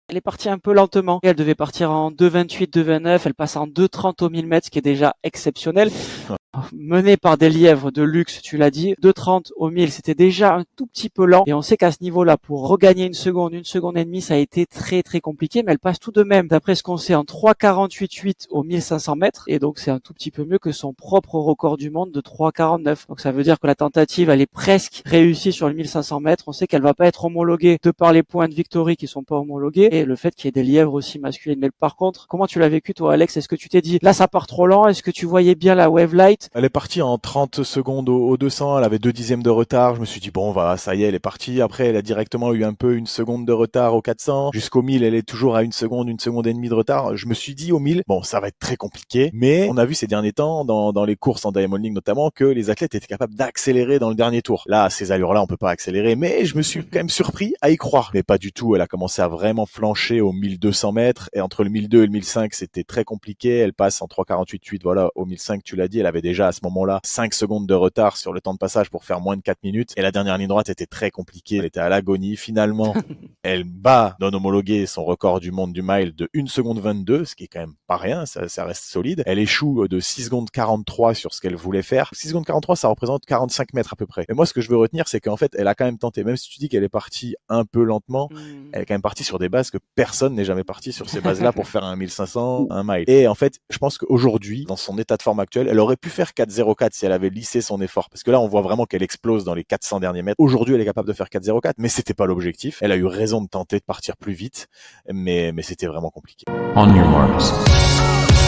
Elle est partie un peu lentement. Elle devait partir en 2,28, 2,29. Elle passe en 2,30 au 1000 mètres, ce qui est déjà exceptionnel. Menée par des lièvres de luxe, tu l'as dit, 2,30 au 1000, c'était déjà un tout petit peu lent. Et on sait qu'à ce niveau-là, pour regagner une seconde et demie, ça a été très très compliqué. Mais elle passe tout de même, d'après ce qu'on sait, en 3,48,8 au 1500 mètres. Et donc c'est un tout petit peu mieux que son propre record du monde de 3,49. Donc ça veut dire que la tentative, elle est presque réussie sur le 1500 mètres. On sait qu'elle va pas être homologuée de par les points de victory qui sont pas homologués et le fait qu'il y ait des lièvres aussi masculines. Mais par contre, comment tu l'as vécu toi, Alex? Est-ce que tu t'es dit, là ça part trop lent? Est-ce que tu voyais bien la wave light? Elle est partie en 30 secondes au 200, elle avait 2 dixièmes de retard, je me suis dit bon voilà, ça y est, elle est partie. Après elle a directement eu un peu une seconde de retard au 400, jusqu'au 1000 elle est toujours à une seconde et demie de retard. Je me suis dit au 1000, bon ça va être très compliqué, mais on a vu ces derniers temps dans les courses en Diamond League notamment que les athlètes étaient capables d'accélérer dans le dernier tour. Là à ces allures là on peut pas accélérer, mais je me suis quand même surpris à y croire. Mais pas du tout, elle a commencé à vraiment flancher au 1200 mètres et entre le 1002 et le 1005 c'était très compliqué. Elle passe en 3,48,8, voilà, au 1005 tu l'as dit, elle avait déjà à ce moment-là 5 secondes de retard sur le temps de passage pour faire moins de 4 minutes. Et la dernière ligne droite était très compliquée. Elle était à l'agonie. Finalement, elle bat non homologué son record du monde du mile de 1 seconde 22, ce qui est quand même pas rien, ça reste solide. Elle échoue de 6 secondes 43 sur ce qu'elle voulait faire. 6 secondes 43, ça représente 45 mètres à peu près. Et moi, ce que je veux retenir, c'est qu'en fait, elle a quand même tenté. Même si tu dis qu'elle est partie un peu lentement, elle est quand même partie sur des bases que personne n'est jamais parti sur ces bases-là pour faire un 1500, un mile. Et en fait, je pense qu'aujourd'hui, dans son état de forme actuel, elle aurait pu faire 4,04 si elle avait lissé son effort. Parce que là, on voit vraiment qu'elle explose dans les 400 derniers mètres. Aujourd'hui, elle est capable de faire 4,04, mais c'était pas l'objectif. Elle a eu raison de tenter de partir plus vite, mais c'était vraiment compliqué. On your marks.